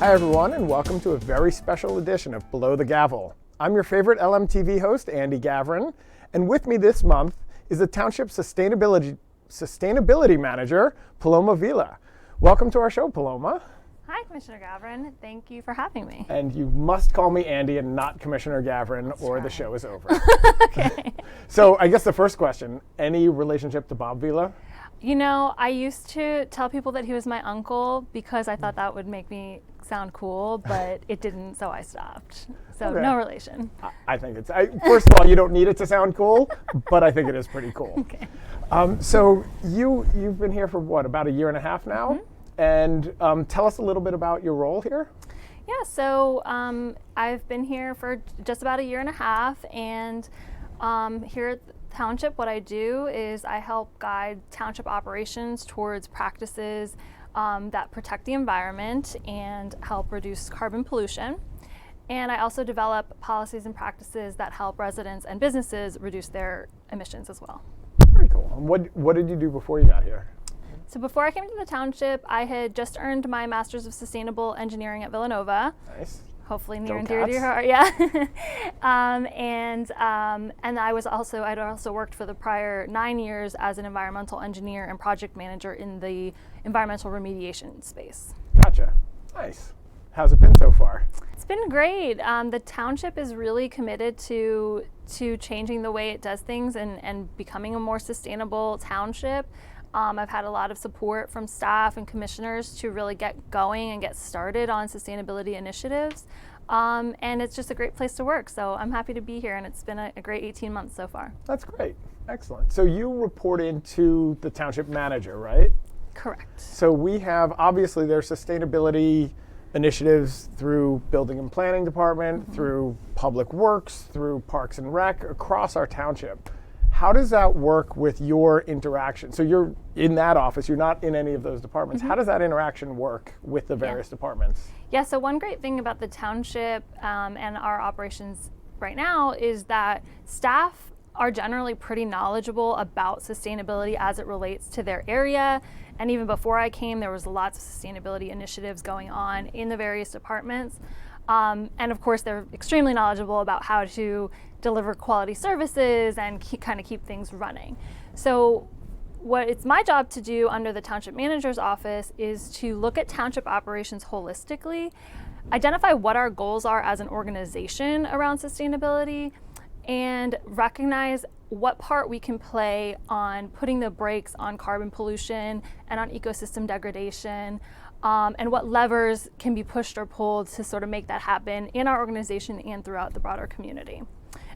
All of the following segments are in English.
Hi everyone, and welcome to a very special edition of Below the Gavel. I'm your favorite LMTV host, Andy Gavrin, and with me this month is the Township Sustainability Manager, Paloma Vila. Welcome to our show, Paloma. Hi, Commissioner Gavrin. Thank you for having me. And you must call me Andy and not Commissioner Gavrin, or the show is over. Okay. So I guess the first question, any relationship to Bob Vila? You know, I used to tell people that he was my uncle because I thought that would make me sound cool, but it didn't, so I stopped. So Okay. No relation. I think it's, first of all, you don't need it to sound cool, but I think it is pretty cool. Okay. So you've been here for what, about a year and a half now? And tell us a little bit about your role here. Yeah, so I've been here for just about a year and a half, and here at the Township, what I do is I help guide Township operations towards practices that protect the environment and help reduce carbon pollution. And I also develop policies and practices that help residents and businesses reduce their emissions as well. Very cool. And what did you do before you got here? So before I came to the Township, I had just earned my Master's of Sustainable Engineering at Villanova. Nice. Hopefully near Go and dear to your Cats. heart, yeah. And I'd also worked for the prior 9 years as an environmental engineer and project manager in the environmental remediation space. Gotcha. Nice. How's it been so far? It's been great. The Township is really committed to changing the way it does things and becoming a more sustainable township. I've had a lot of support from staff and commissioners to really get going and get started on sustainability initiatives. And it's just a great place to work. So I'm happy to be here, and it's been a great 18 months so far. That's great. Excellent. So you report into the Township Manager, right? Correct. So we have, obviously, there's sustainability initiatives through Building and Planning Department, through Public Works, through Parks and Rec, across our township. How does that work with your interaction? So you're in that office, you're not in any of those departments. How does that interaction work with the various departments? Yeah, so one great thing about the Township and our operations right now is that staff are generally pretty knowledgeable about sustainability as it relates to their area. And even before I came, there was lots of sustainability initiatives going on in the various departments. And of course, they're extremely knowledgeable about how to deliver quality services and keep things running. So what it's my job to do under the Township Manager's office is to look at Township operations holistically, identify what our goals are as an organization around sustainability, and recognize what part we can play on putting the brakes on carbon pollution and on ecosystem degradation, and what levers can be pushed or pulled to sort of make that happen in our organization and throughout the broader community.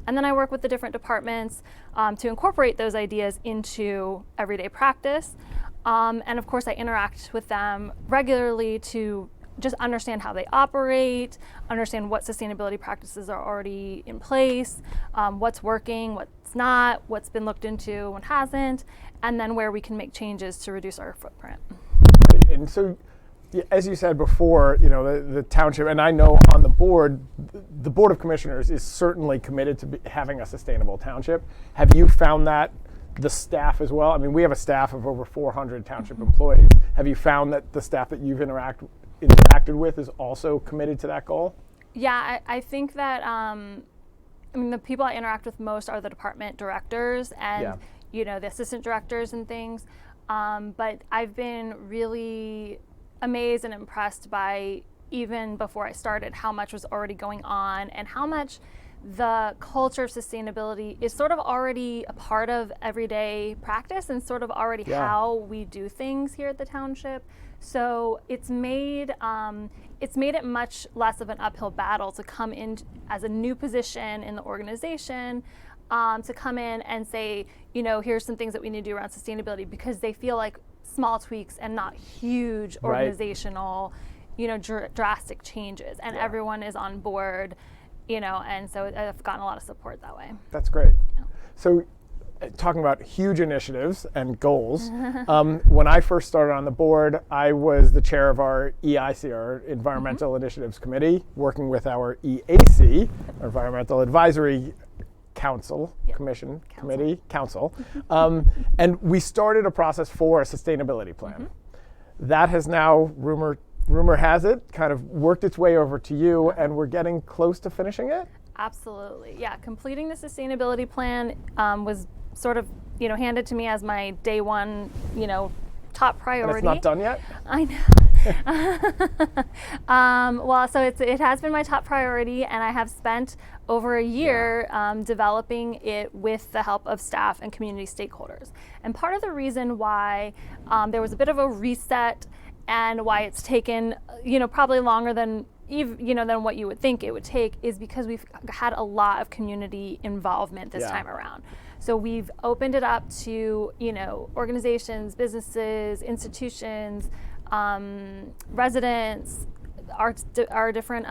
And then I work with the different departments to incorporate those ideas into everyday practice. And of course, I interact with them regularly to just understand how they operate, understand what sustainability practices are already in place, what's working, what's not, what's been looked into, what hasn't, and then where we can make changes to reduce our footprint. And so, as you said before, you know, the township, and I know on the Board of Commissioners is certainly committed to having a sustainable township. Have you found that the staff as well? I mean, we have a staff of over 400 township employees. Have you found that the staff that you've interacted with is also committed to that goal? Yeah, I think that the people I interact with most are the department directors and you know, the assistant directors and things. But I've been really amazed and impressed by, even before I started, how much was already going on and how much the culture of sustainability is sort of already a part of everyday practice and sort of already how we do things here at the Township. So it's made it much less of an uphill battle to come in as a new position in the organization, to come in and say, you know, here's some things that we need to do around sustainability, because they feel like small tweaks and not huge organizational, you know, drastic changes, and everyone is on board, you know, and so I've gotten a lot of support that way. That's great. Yeah. So talking about huge initiatives and goals, when I first started on the board, I was the chair of our EIC, our Environmental Initiatives Committee, working with our EAC, our Environmental Advisory Council, Council. And we started a process for a sustainability plan. That has now, rumor rumor has it, kind of worked its way over to you, and we're getting close to finishing it? Absolutely, yeah. Completing the sustainability plan was sort of, handed to me as my day one, top priority. And it's not done yet? I know. Well, so it has been my top priority, and I have spent over a year developing it with the help of staff and community stakeholders. And part of the reason why there was a bit of a reset and why it's taken, probably longer than than what you would think it would take is because we've had a lot of community involvement this time around. So we've opened it up to, organizations, businesses, institutions, residents, our different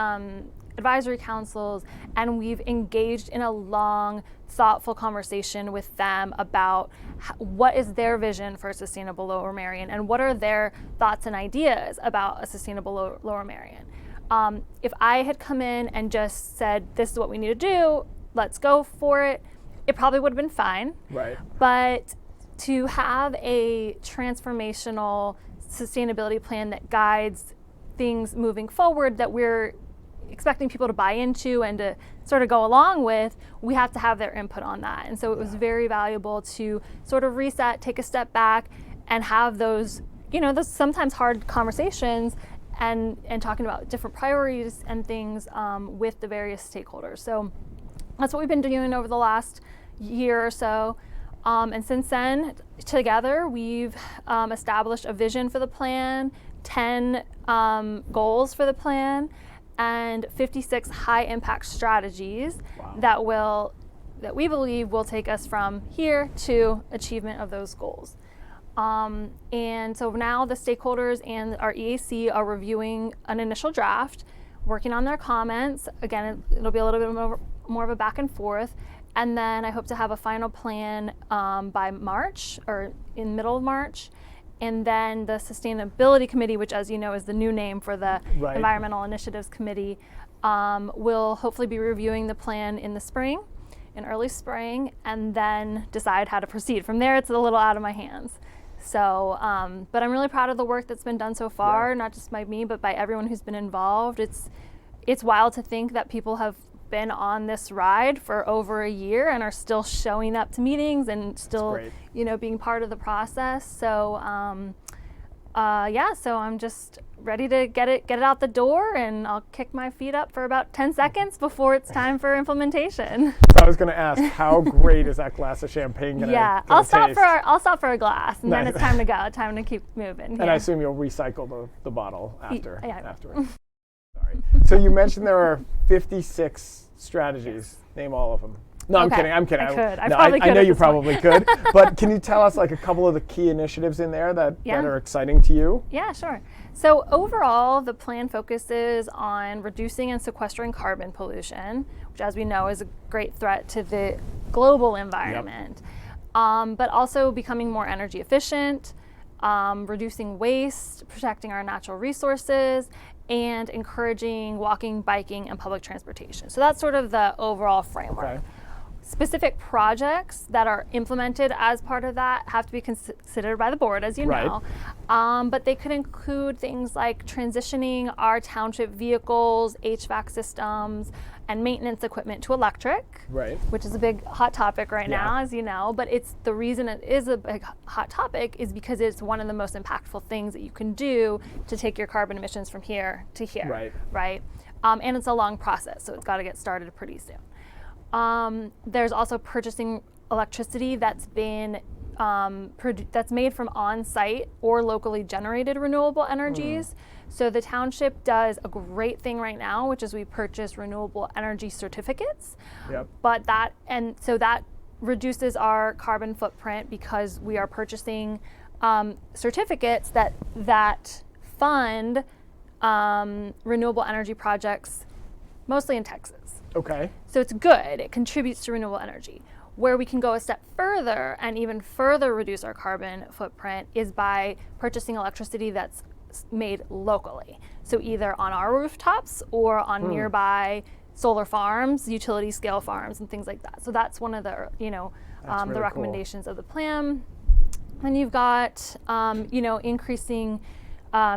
advisory councils, and we've engaged in a long, thoughtful conversation with them about what is their vision for a sustainable Lower Merion and what are their thoughts and ideas about a sustainable Lower Merion. If I had come in and just said, this is what we need to do, let's go for it, it probably would have been fine. Right. But to have a transformational sustainability plan that guides things moving forward that we're expecting people to buy into and to sort of go along with, we have to have their input on that. And so it was very valuable to sort of reset, take a step back, and have those, those sometimes hard conversations and talking about different priorities and things with the various stakeholders. So that's what we've been doing over the last year or so. And since then, together, we've established a vision for the plan, 10 goals for the plan, and 56 high-impact strategies that we believe will take us from here to achievement of those goals. And so now the stakeholders and our EAC are reviewing an initial draft, working on their comments. Again, it'll be a little bit more of a back and forth. And then I hope to have a final plan by March or in middle of March. And then the Sustainability Committee, which as you know is the new name for the Environmental Initiatives Committee, will hopefully be reviewing the plan in early spring, and then decide how to proceed. From there, it's a little out of my hands. So, but I'm really proud of the work that's been done so far, not just by me, but by everyone who's been involved. It's wild to think that people have been on this ride for over a year and are still showing up to meetings and still, being part of the process. So, so I'm just ready to get it out the door, and I'll kick my feet up for about 10 seconds before it's time for implementation. So I was going to ask, how great is that glass of champagne going to taste? I'll stop for a glass, and then it's time to go. Time to keep moving. And I assume you'll recycle the bottle afterwards. Sorry. So you mentioned there are 56 strategies. Name all of them. No, I'm kidding. I could. I know you probably could. But can you tell us a couple of the key initiatives in there that are exciting to you? Yeah, sure. So overall, the plan focuses on reducing and sequestering carbon pollution, which as we know is a great threat to the global environment, but also becoming more energy efficient, reducing waste, protecting our natural resources, and encouraging walking, biking, and public transportation. So that's sort of the overall framework. Okay. Specific projects that are implemented as part of that have to be considered by the board, as you know. But they could include things like transitioning our township vehicles, HVAC systems, and maintenance equipment to electric, which is a big hot topic right now, as you know. But the reason it is a big hot topic is because it's one of the most impactful things that you can do to take your carbon emissions from here to here, and it's a long process, so it's got to get started pretty soon. There's also purchasing electricity that's been that's made from on-site or locally generated renewable energies. So the township does a great thing right now, which is we purchase renewable energy certificates. But that reduces our carbon footprint because we are purchasing certificates that fund renewable energy projects, mostly in Texas. Okay. So it's good. It contributes to renewable energy. Where we can go a step further and even further reduce our carbon footprint is by purchasing electricity that's made locally. So either on our rooftops or on nearby solar farms, utility scale farms, and things like that. So that's one of the the recommendations of the plan. And you've got increasing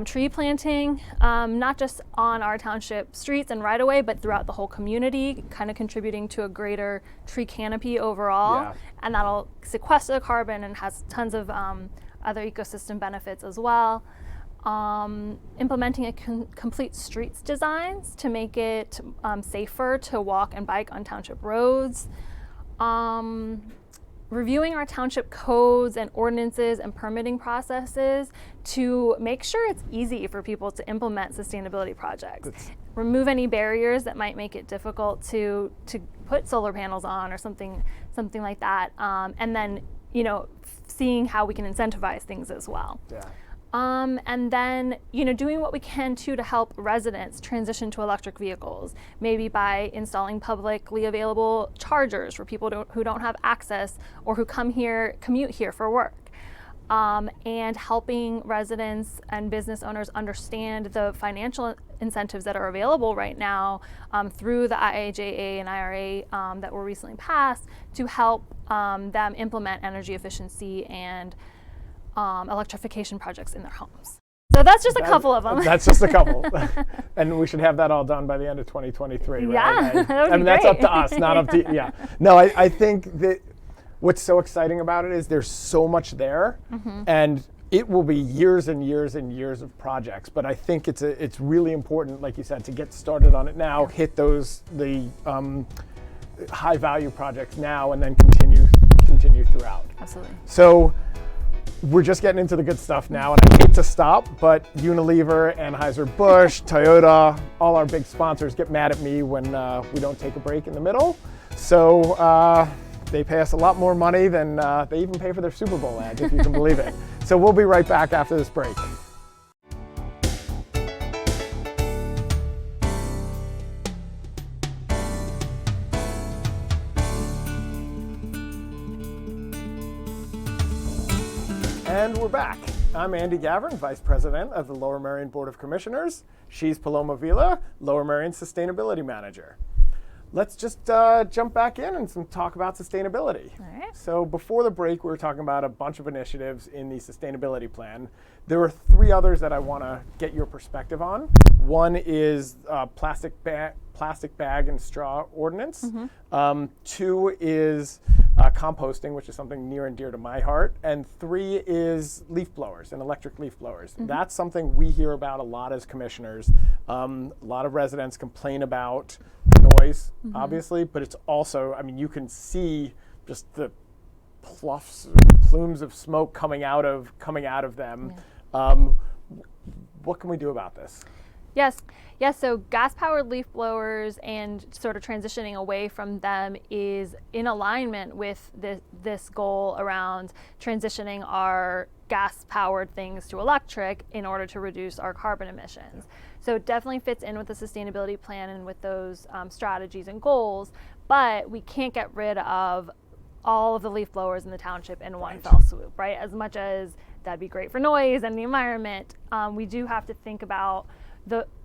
tree planting, not just on our township streets and right away, but throughout the whole community, kind of contributing to a greater tree canopy overall. Yeah. And that'll sequester the carbon and has tons of other ecosystem benefits as well. Implementing a complete streets designs to make it safer to walk and bike on township roads. Reviewing our township codes and ordinances and permitting processes to make sure it's easy for people to implement sustainability projects. Remove any barriers that might make it difficult to put solar panels on or something like that. And then, seeing how we can incentivize things as well. Yeah. And then, doing what we can too to help residents transition to electric vehicles, maybe by installing publicly available chargers for people who don't have access or who commute here for work. And helping residents and business owners understand the financial incentives that are available right now through the IIJA and IRA that were recently passed to help them implement energy efficiency and electrification projects in their homes. So that's just a couple of them. That's just a couple. And we should have that all done by the end of 2023, right? Yeah, that would be that's great. up to us, not up to, yeah. No, I think that what's so exciting about it is there's so much there, and it will be years and years and years of projects. But I think it's really important, like you said, to get started on it now, hit the high value projects now, and then continue throughout. Absolutely. So we're just getting into the good stuff now, and I hate to stop, but Unilever, Anheuser-Busch, Toyota, all our big sponsors get mad at me when we don't take a break in the middle. So they pay us a lot more money than they even pay for their Super Bowl ads, if you can believe it. So we'll be right back after this break. And we're back. I'm Andy Gavrin, Vice President of the Lower Merion Board of Commissioners. She's Paloma Vila, Lower Merion Sustainability Manager. Let's just jump back in and talk about sustainability. All right. So before the break, we were talking about a bunch of initiatives in the sustainability plan. There are 3 others that I want to get your perspective on. One is plastic bag and straw ordinance. 2 is composting, which is something near and dear to my heart. And 3 is leaf blowers and electric leaf blowers. That's something we hear about a lot as commissioners. A lot of residents complain about noise, obviously, but it's also, you can see just the plumes of smoke coming out of them. What can we do about this? Yes, so gas-powered leaf blowers and sort of transitioning away from them is in alignment with this goal around transitioning our gas-powered things to electric in order to reduce our carbon emissions. So it definitely fits in with the sustainability plan and with those strategies and goals, but we can't get rid of all of the leaf blowers in the township in one fell swoop, right? As much as that'd be great for noise and the environment, we do have to think about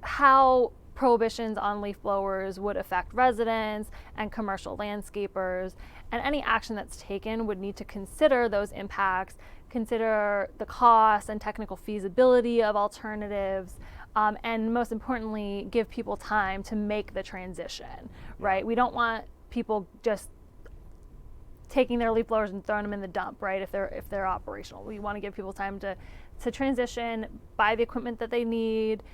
how prohibitions on leaf blowers would affect residents and commercial landscapers, and any action that's taken would need to consider those impacts, consider the cost and technical feasibility of alternatives, and most importantly, give people time to make the transition, right? We don't want people just taking their leaf blowers and throwing them in the dump, right? If they're operational, we want to give people time to transition, buy the equipment that they need,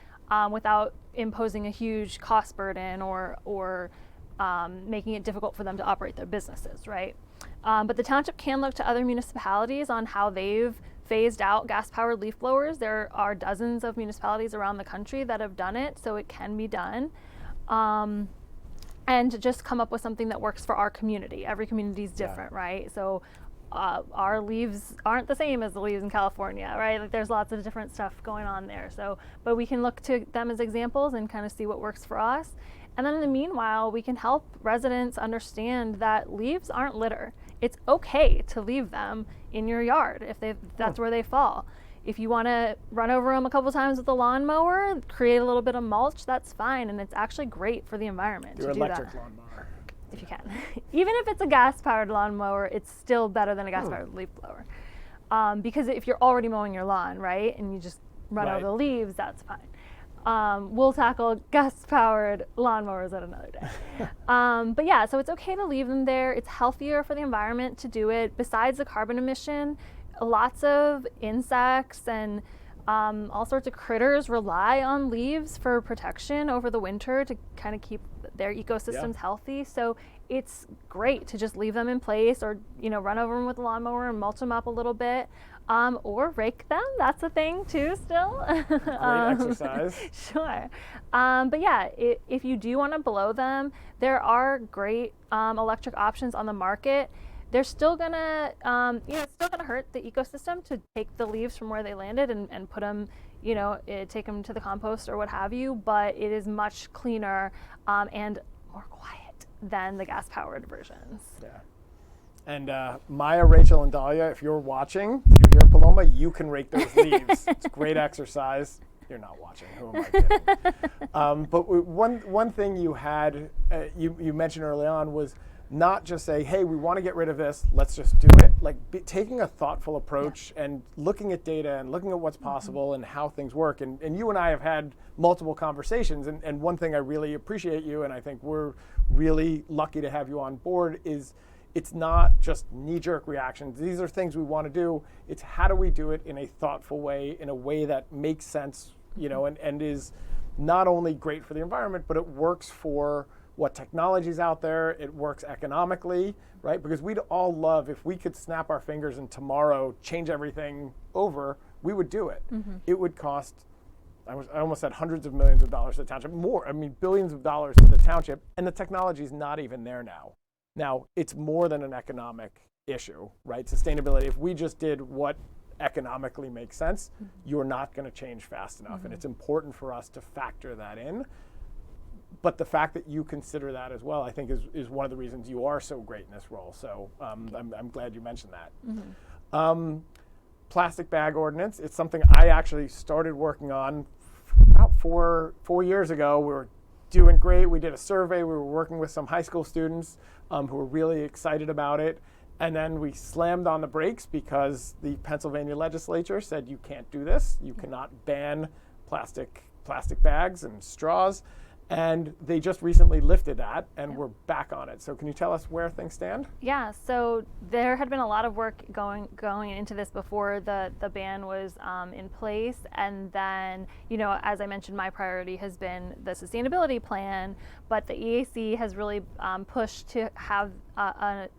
without imposing a huge cost burden or making it difficult for them to operate their businesses, right? But the township can look to other municipalities on how they've phased out gas-powered leaf blowers. There are dozens of municipalities around the country that have done it, so it can be done. And to just come up with something that works for our community. Every community is different, right? So our leaves aren't the same as the leaves in California, right? Like there's lots of different stuff going on there. So, but we can look to them as examples and kind of see what works for us. And then in the meanwhile, we can help residents understand that leaves aren't litter. It's okay to leave them in your yard if that's where they fall. If you want to run over them a couple times with a lawnmower, create a little bit of mulch, that's fine. And it's actually great for the environment to do that. Your electric lawnmower. If you can. Even if it's a gas-powered lawnmower, it's still better than a gas-powered leaf blower. Because if you're already mowing your lawn, right, and you just run Right. over the leaves, that's fine. We'll tackle gas-powered lawnmowers at another day. But yeah, so it's okay to leave them there. It's healthier for the environment to do it. Besides the carbon emission, lots of insects and all sorts of critters rely on leaves for protection over the winter to kind of keep their ecosystems healthy. So it's great to just leave them in place, or run over them with a lawnmower and mulch them up a little bit, or rake them. That's a thing too still. Great exercise. Sure. But yeah, if you do want to blow them, there are great electric options on the market. They're still gonna, it's still gonna hurt the ecosystem to take the leaves from where they landed and put them, take them to the compost or what have you. But it is much cleaner and more quiet than the gas-powered versions. Yeah. And Maya, Rachel, and Dahlia, if you're watching, did you hear Paloma? You can rake those leaves. It's great exercise. You're not watching. Who am I kidding? But one thing you had, you mentioned early on was not just say, hey, we want to get rid of this, let's just do it. Like taking a thoughtful approach and looking at data and looking at what's possible and how things work. And you and I have had multiple conversations. And one thing I really appreciate you, and I think we're really lucky to have you on board, is it's not just knee-jerk reactions. These are things we want to do. It's how do we do it in a thoughtful way, in a way that makes sense, and is not only great for the environment, but it works for what technology's out there. It works economically, right? Because we'd all love, if we could snap our fingers and tomorrow change everything over, we would do it. It would cost, I almost said hundreds of millions of dollars to the township, more, billions of dollars to the township, and the technology's not even there now. Now, it's more than an economic issue, right? Sustainability, if we just did what economically makes sense, you're not going to change fast enough. And it's important for us to factor that in. But the fact that you consider that as well, I think, is one of the reasons you are so great in this role. So I'm glad you mentioned that. Plastic bag ordinance, it's something I actually started working on about four years ago. We were doing great. We did a survey. We were working with some high school students who were really excited about it. And then we slammed on the brakes because the Pennsylvania legislature said you can't do this. You cannot ban plastic bags and straws. And they just recently lifted that, and we're back on it. So can you tell us where things stand? Yeah, so there had been a lot of work going into this before the ban was in place. And then, as I mentioned, my priority has been the sustainability plan, but the EAC has really pushed to have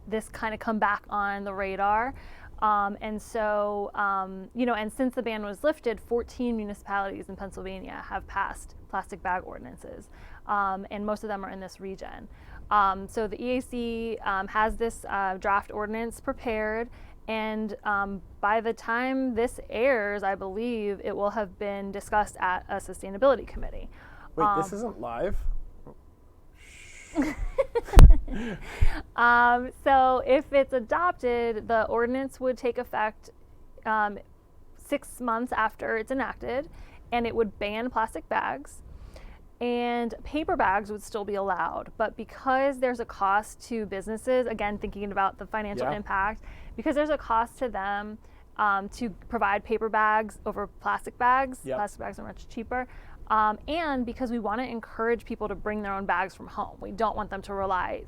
this kind of come back on the radar. And so, and since the ban was lifted, 14 municipalities in Pennsylvania have passed plastic bag ordinances, and most of them are in this region. So the EAC has this draft ordinance prepared, and by the time this airs, I believe it will have been discussed at a sustainability committee. Wait, this isn't live? So if it's adopted, the ordinance would take effect 6 months after it's enacted, and it would ban plastic bags, and paper bags would still be allowed. But because there's a cost to businesses, again, thinking about the financial impact, because there's a cost to them to provide paper bags over plastic bags, plastic bags are much cheaper. And because we want to encourage people to bring their own bags from home. We don't want them to rely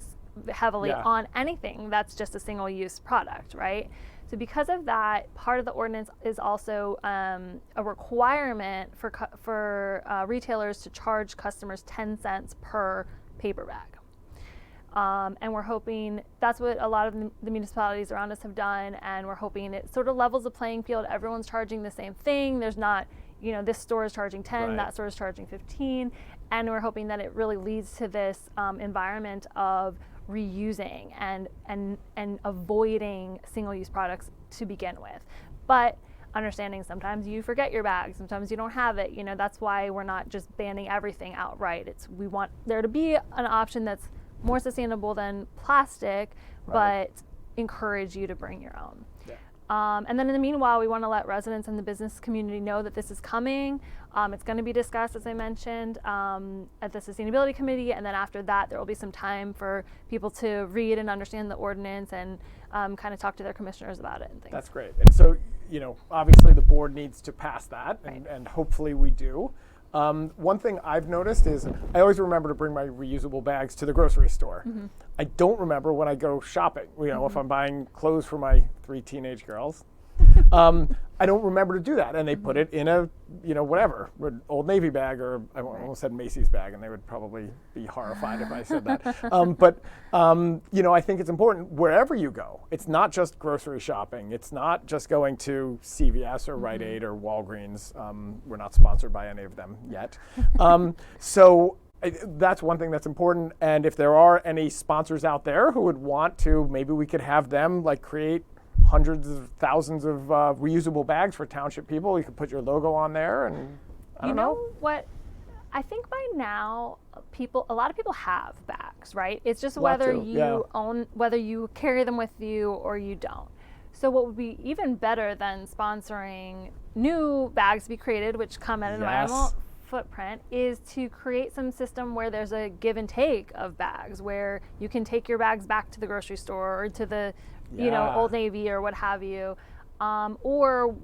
heavily on anything that's just a single-use product, right? So because of that, part of the ordinance is also a requirement for retailers to charge customers 10 cents per paper bag. And we're hoping that's what a lot of the municipalities around us have done, and we're hoping it sort of levels the playing field. Everyone's charging the same thing. There's not, this store is charging 10, that store is charging 15, and we're hoping that it really leads to this environment of reusing and avoiding single-use products to begin with. But understanding sometimes you forget your bag, sometimes you don't have it. That's why we're not just banning everything outright. We want there to be an option that's more sustainable than plastic, but encourage you to bring your own. And then in the meanwhile, we want to let residents and the business community know that this is coming. It's going to be discussed, as I mentioned, at the Sustainability Committee, and then after that, there will be some time for people to read and understand the ordinance and kind of talk to their commissioners about it and things. That's great. And so, obviously the board needs to pass that, Right. and hopefully we do. One thing I've noticed is I always remember to bring my reusable bags to the grocery store. I don't remember when I go shopping. If I'm buying clothes for my 3 teenage girls, I don't remember to do that. And they put it in a, whatever, an Old Navy bag, or I almost said Macy's bag, and they would probably be horrified if I said that. I think it's important wherever you go. It's not just grocery shopping. It's not just going to CVS or Rite Aid or Walgreens. We're not sponsored by any of them yet. That's one thing that's important. And if there are any sponsors out there who would want to, maybe we could have them create hundreds of thousands of reusable bags for township people. You could put your logo on there, and I don't know. What? I think by now, a lot of people have bags, right? It's just Lot whether to, you yeah. own, whether you carry them with you or you don't. So what would be even better than sponsoring new bags to be created, which come at an environmental footprint, is to create some system where there's a give and take of bags, where you can take your bags back to the grocery store or to the Old Navy or what have you, or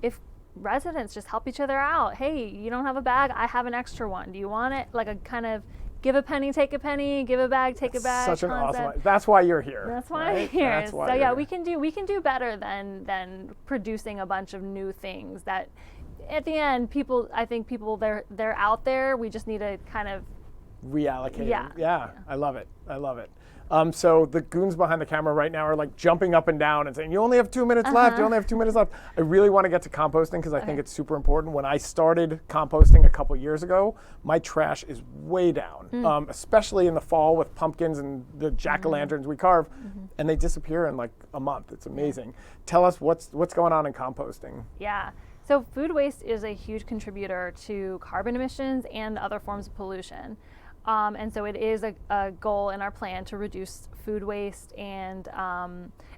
if residents just help each other out. Hey, you don't have a bag, I have an extra one. Do you want it? Like a kind of give a penny, take a penny, give a bag, take a bag. Such an concept. awesome. That's why you're here. That's why right? I'm here. That's why So you're yeah, here. we can do better than producing a bunch of new things that at the end I think people they're out there. We just need to kind of Reallocate. Yeah. I love it. So the goons behind the camera right now are jumping up and down and saying, you only have 2 minutes left, you only have 2 minutes left. I really want to get to composting because I think it's super important. When I started composting a couple years ago, my trash is way down, especially in the fall with pumpkins and the jack-o'-lanterns we carve, and they disappear in a month. It's amazing. Tell us what's going on in composting. Yeah. So food waste is a huge contributor to carbon emissions and other forms of pollution. And so it is a goal in our plan to reduce food waste and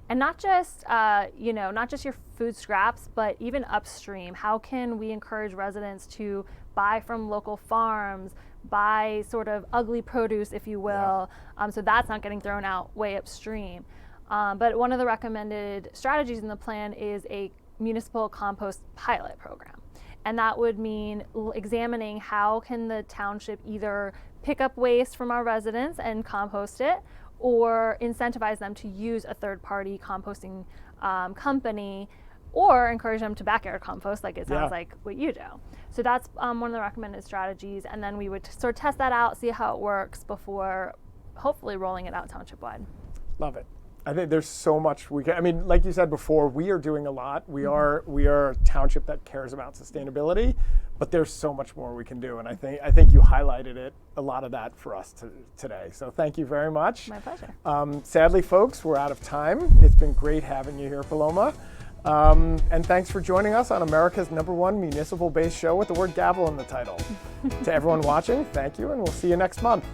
not just not just your food scraps, but even upstream. How can we encourage residents to buy from local farms, buy sort of ugly produce, if you will, so that's not getting thrown out way upstream. But one of the recommended strategies in the plan is a municipal compost pilot program. And that would mean examining how can the township either pick up waste from our residents and compost it, or incentivize them to use a third-party composting company, or encourage them to backyard compost, like it sounds like what you do. So that's one of the recommended strategies, and then we would sort of test that out, see how it works before hopefully rolling it out township-wide. Love it. I think there's so much we can. I mean, like you said before, we are doing a lot. We are a township that cares about sustainability, but there's so much more we can do. And I think you highlighted a lot of that for us today. So thank you very much. My pleasure. Sadly, folks, we're out of time. It's been great having you here, Paloma. And thanks for joining us on America's #1 municipal-based show with the word gavel in the title. To everyone watching, thank you, and we'll see you next month.